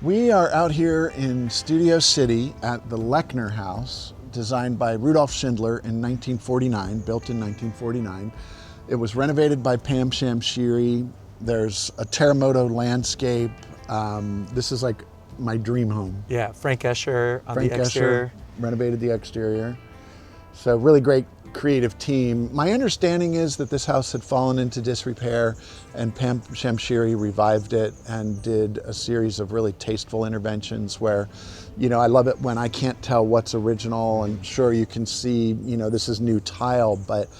We are out here in Studio City at the Lechner House, designed by Rudolf Schindler in 1949, built in 1949. It was renovated by Pam Shamshiri. There's a terramoto landscape. This is like my dream home. Yeah, Frank Escher on the exterior. Renovated the exterior. So really great creative team. My understanding is that this house had fallen into disrepair and Pam Shamshiri revived it and did a series of really tasteful interventions where, you know, I love it when I can't tell what's original, and sure you can see, you know, this is new tile, but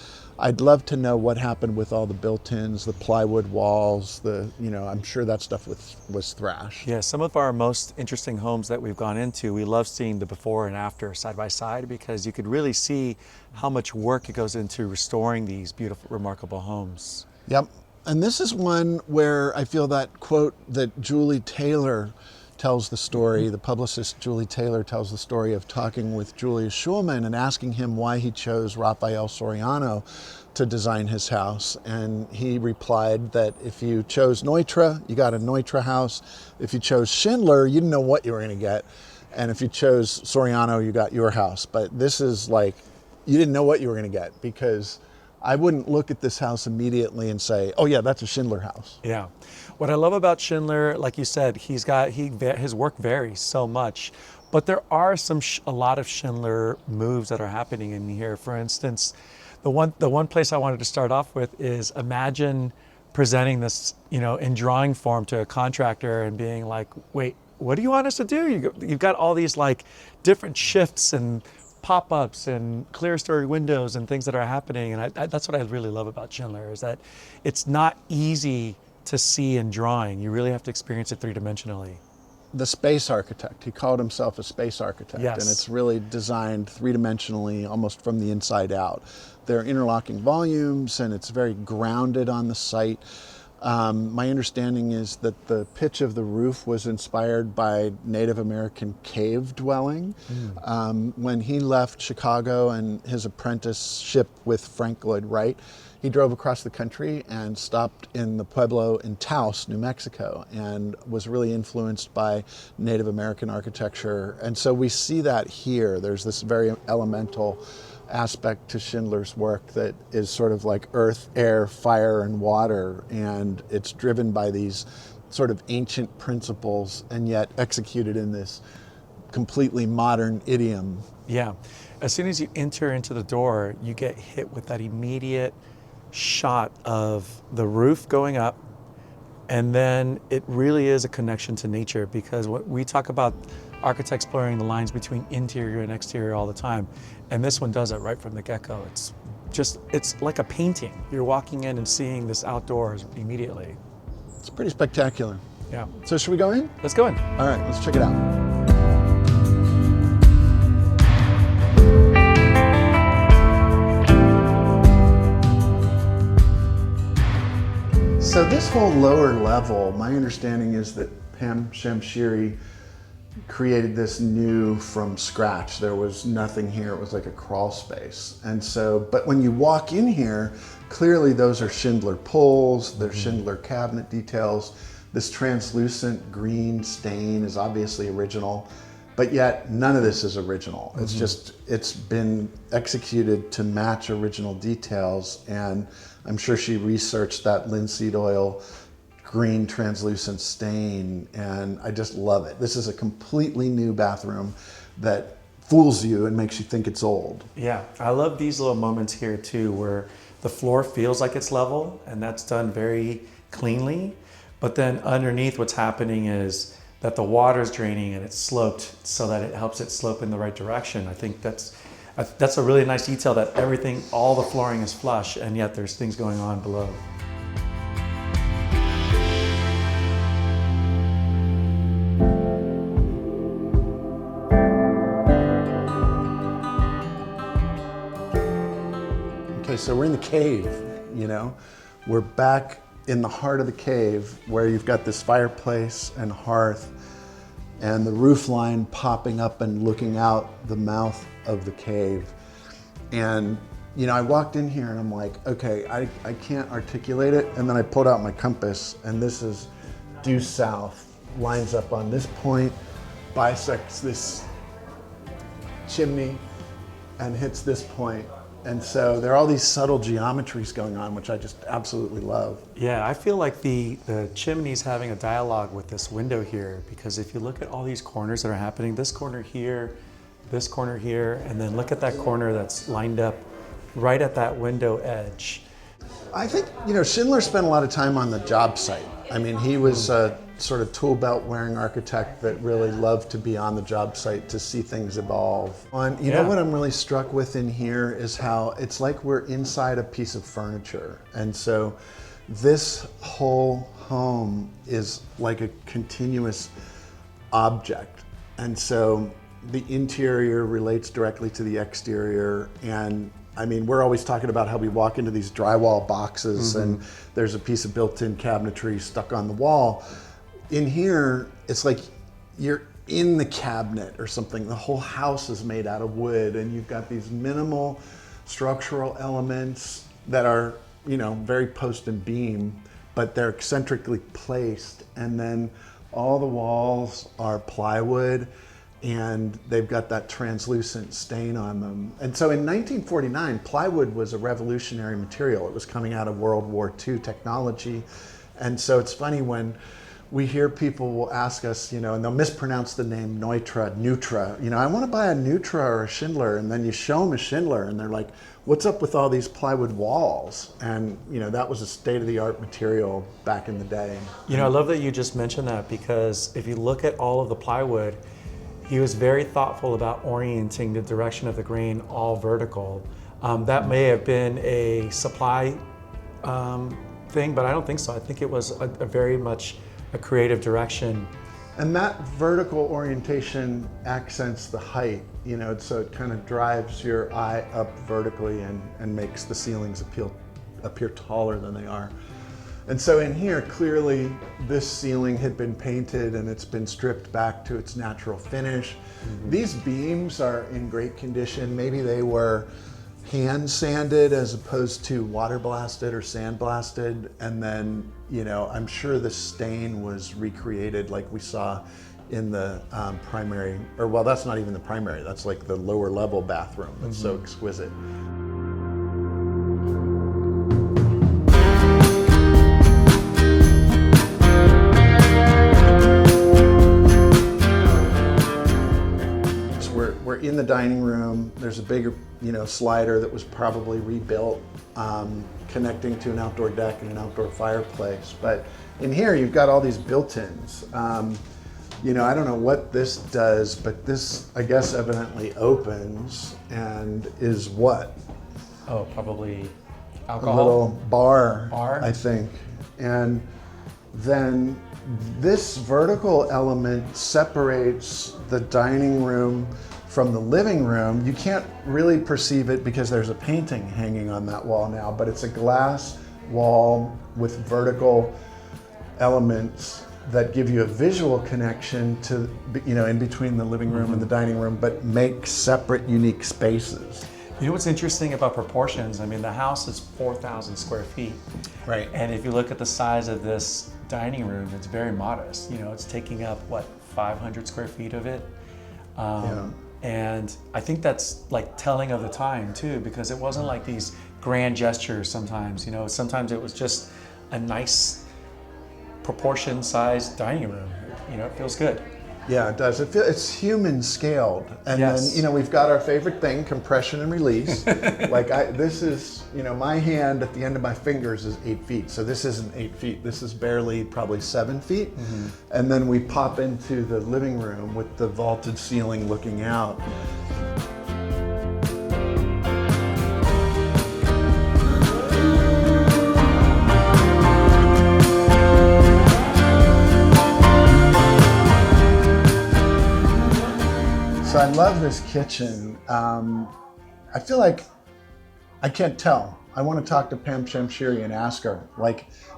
I'd love to know what happened with all the built-ins, the plywood walls, I'm sure that stuff was thrashed. Yeah, some of our most interesting homes that we've gone into, we love seeing the before and after side by side, because you could really see how much work it goes into restoring these beautiful, remarkable homes. Yep, and this is one where I feel that quote that Julie Taylor tells the story, the publicist Julie Taylor tells the story of talking with Julius Schulman and asking him why he chose Raphael Soriano to design his house. And he replied that if you chose Neutra, you got a Neutra house. If you chose Schindler, you didn't know what you were gonna get. And if you chose Soriano, you got your house. But this is like, you didn't know what you were gonna get, because I wouldn't look at this house immediately and say, oh yeah, that's a Schindler house. Yeah. What I love about Schindler, like you said, his work varies so much, but there are a lot of Schindler moves that are happening in here. For instance, the one place I wanted to start off with is, imagine presenting this, in drawing form to a contractor and being like, wait, what do you want us to do? You've got all these like different shifts and pop-ups and Clerestory windows and things that are happening. And that's what I really love about Schindler, is that it's not easy to see in drawing. You really have to experience it three-dimensionally. The space architect, he called himself a space architect. Yes. And it's really designed three-dimensionally, almost from the inside out. There are interlocking volumes and it's very grounded on the site. My understanding is that the pitch of the roof was inspired by Native American cave dwelling. When he left Chicago and his apprenticeship with Frank Lloyd Wright, he drove across the country and stopped in the pueblo in Taos, New Mexico, and was really influenced by Native American architecture. And so we see that here. There's this very elemental aspect to Schindler's work that is sort of like earth, air, fire, and water, and it's driven by these sort of ancient principles and yet executed in this completely modern idiom. Yeah. As soon as you enter into the door, you get hit with that immediate shot of the roof going up, and then it really is a connection to nature, because what we talk about, architects blurring the lines between interior and exterior all the time, and this one does it right from the get-go. It's like a painting. You're walking in and seeing this outdoors immediately. It's pretty spectacular. Yeah. So should we go in? Let's go in. All right, let's check it out. So this whole lower level, my understanding is that Pam Shamshiri created this new from scratch. There was nothing here. It was like a crawl space. And so, but when you walk in here, clearly those are Schindler pulls, they're Schindler cabinet details. This translucent green stain is obviously original, but yet none of this is original. It's just, it's been executed to match original details. And I'm sure she researched that linseed oil green translucent stain, and I just love it. This is a completely new bathroom that fools you and makes you think it's old. Yeah, I love these little moments here too, where the floor feels like it's level, and that's done very cleanly. But then underneath, what's happening is that the water's draining and it's sloped so that it helps it slope in the right direction. I think that's a really nice detail, that everything, all the flooring is flush, and yet there's things going on below. Okay, so we're in the cave, We're back in the heart of the cave, where you've got this fireplace and hearth and the roof line popping up and looking out the mouth of the cave. And I walked in here and I'm like, okay, I can't articulate it. And then I pulled out my compass, and this is due south. lines up on this point, bisects this chimney, and hits this point. And so there are all these subtle geometries going on, which I just absolutely love. Yeah, I feel like the chimney's having a dialogue with this window here, because if you look at all these corners that are happening, this corner here, and then look at that corner that's lined up right at that window edge. I think, Schindler spent a lot of time on the job site. I mean, he was a sort of tool belt wearing architect that really loved to be on the job site to see things evolve. And you know what I'm really struck with in here is how it's like we're inside a piece of furniture. And so this whole home is like a continuous object. And so the interior relates directly to the exterior. And I mean, we're always talking about how we walk into these drywall boxes and there's a piece of built-in cabinetry stuck on the wall. In here, it's like you're in the cabinet or something. The whole house is made out of wood, and you've got these minimal structural elements that are, very post and beam, but they're eccentrically placed. And then all the walls are plywood, and they've got that translucent stain on them. And so in 1949, plywood was a revolutionary material. It was coming out of World War II technology. And so it's funny when we hear people will ask us, and they'll mispronounce the name Nutra. I want to buy a Nutra or a Schindler, and then you show them a Schindler, and they're like, what's up with all these plywood walls? And, that was a state-of-the-art material back in the day. I love that you just mentioned that, because if you look at all of the plywood, he was very thoughtful about orienting the direction of the grain all vertical. That may have been a supply thing, but I don't think so. I think it was a very much a creative direction. And that vertical orientation accents the height, so it kind of drives your eye up vertically and makes the ceilings appear taller than they are. And so in here, clearly this ceiling had been painted and it's been stripped back to its natural finish. These beams are in great condition. Maybe they were hand sanded as opposed to water blasted or sand blasted. And then, I'm sure the stain was recreated like we saw in the primary, that's not even the primary, that's like the lower level bathroom. It's so exquisite. We're in the dining room. There's a bigger, slider that was probably rebuilt, connecting to an outdoor deck and an outdoor fireplace. But in here, you've got all these built-ins. I don't know what this does, but this, I guess, evidently opens and is what? Oh, probably alcohol. A little bar, Bar? I think. And then this vertical element separates the dining room from the living room. You can't really perceive it because there's a painting hanging on that wall now, but it's a glass wall with vertical elements that give you a visual connection to, in between the living room and the dining room, but make separate, unique spaces. What's interesting about proportions? I mean, the house is 4,000 square feet. Right. And if you look at the size of this dining room, it's very modest. It's taking up, 500 square feet of it. And I think that's like telling of the time too, because it wasn't like these grand gestures sometimes. Sometimes it was just a nice proportion sized dining room. It feels good. Yeah, it does. It's human scaled. And Yes. then, we've got our favorite thing, compression and release. This is, my hand at the end of my fingers is 8 feet. So this isn't 8 feet. This is barely probably 7 feet. And then we pop into the living room with the vaulted ceiling looking out. So I love this kitchen. I feel like I can't tell. I want to talk to Pam Shamshiri and ask her,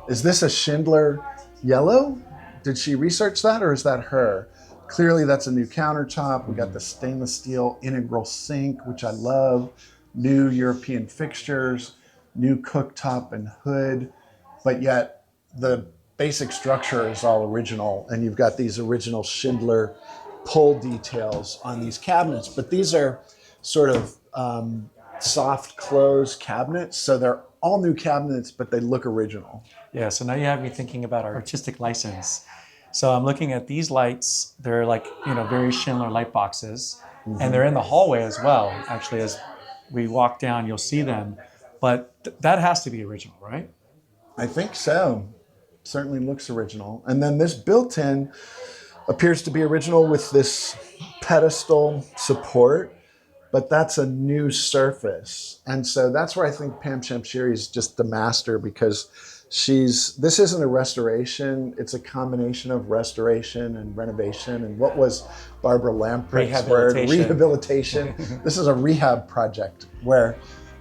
is this a Schindler yellow? Did she research that, or is that her? Clearly that's a new countertop. We got the stainless steel integral sink, which I love. New European fixtures, new cooktop and hood, but yet the basic structure is all original, and you've got these original Schindler pull details on these cabinets, but these are sort of soft close cabinets, so they're all new cabinets, but they look original. Yeah, so now you have me thinking about our artistic license. So I'm looking at these lights. They're like, very Schindler light boxes. And they're in the hallway as well. Actually, as we walk down, you'll see them. But that has to be original, right? I think so. Certainly looks original. And then this built-in appears to be original with this pedestal support, but that's a new surface. And so that's where I think Pam Shamshiri is just the master, because this isn't a restoration, it's a combination of restoration and renovation. And what was Barbara Lamprecht's word? Rehabilitation. This is a rehab project where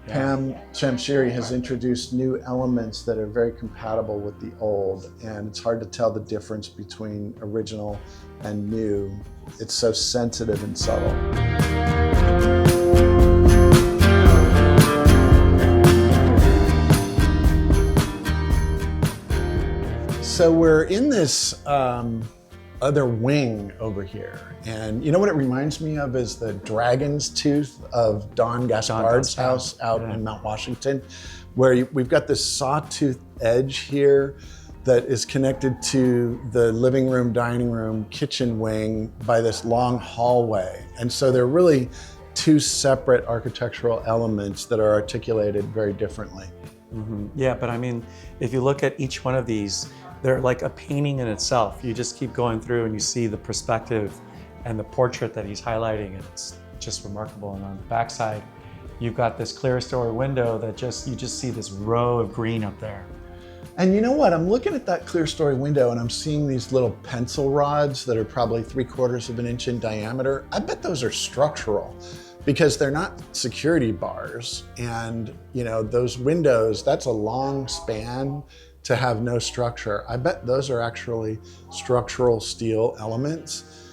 Pam Shamshiri has introduced new elements that are very compatible with the old, and it's hard to tell the difference between original and new. It's so sensitive and subtle. So we're in this other wing over here. And you know what it reminds me of is the dragon's tooth of Don Gaspard's house out in Mount Washington, where we've got this sawtooth edge here that is connected to the living room, dining room, kitchen wing by this long hallway. And so they're really two separate architectural elements that are articulated very differently. Mm-hmm. Yeah, but I mean, if you look at each one of these, they're like a painting in itself. You just keep going through and you see the perspective and the portrait that he's highlighting, and it's just remarkable. And on the backside, you've got this Clerestory window that you just see this row of green up there. And you know what? I'm looking at that Clerestory window and I'm seeing these little pencil rods that are probably 3/4 of an inch in diameter. I bet those are structural, because they're not security bars. And those windows, that's a long span to have no structure. I bet those are actually structural steel elements.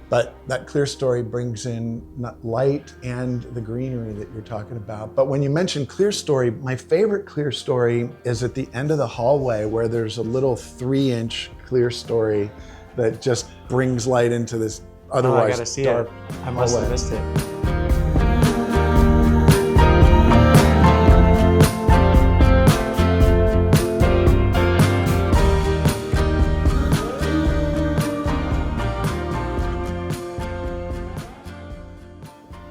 But that Clerestory brings in light and the greenery that you're talking about. But when you mention Clerestory, my favorite Clerestory is at the end of the hallway, where there's a little 3-inch Clerestory that just brings light into this otherwise I gotta see dark it. I must have missed it.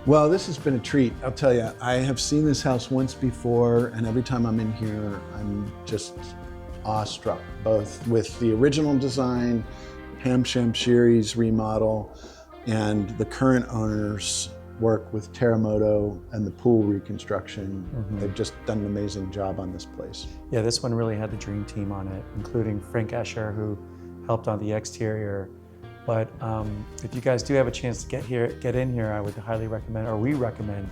Well, this has been a treat. I'll tell you, I have seen this house once before, and every time I'm in here, I'm just awestruck, both with the original design, Pam Shamshiri's remodel, and the current owner's work with Terremoto and the pool reconstruction. They've just done an amazing job on this place. Yeah, this one really had the dream team on it, including Frank Escher, who helped on the exterior. But if you guys do have a chance to get in here, I would highly recommend, or we recommend,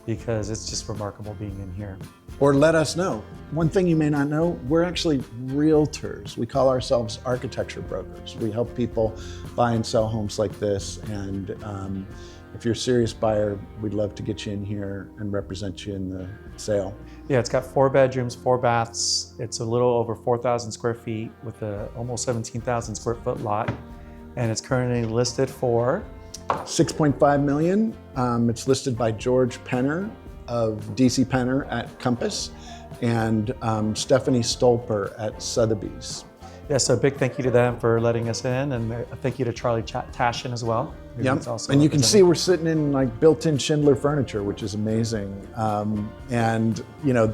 because it's just remarkable being in here. Or let us know. One thing you may not know, we're actually realtors. We call ourselves architecture brokers. We help people buy and sell homes like this. And if you're a serious buyer, we'd love to get you in here and represent you in the sale. Yeah, it's got 4 bedrooms, 4 baths. It's a little over 4,000 square feet with a almost 17,000 square foot lot. And it's currently listed for $6.5 million. It's listed by George Penner of DC Penner at Compass, and Stephanie Stolper at Sotheby's. Yeah, so a big thank you to them for letting us in, and a thank you to Charlie Tashin as well. Yep. And you can see we're sitting in like built-in Schindler furniture, which is amazing, and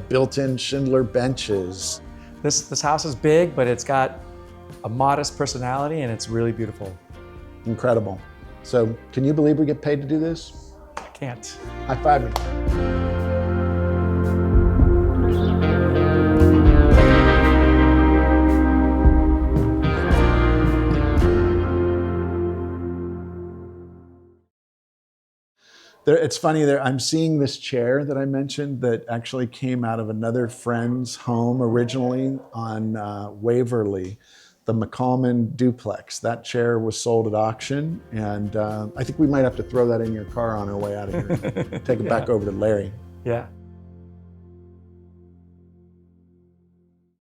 built-in Schindler benches. This house is big, but it's got a modest personality, and it's really beautiful. Incredible. So can you believe we get paid to do this? I can't. High five me. It's funny, I'm seeing this chair that I mentioned that actually came out of another friend's home originally on Waverly, the McCallman duplex. That chair was sold at auction, and I think we might have to throw that in your car on our way out of here. Take it back over to Larry. Yeah.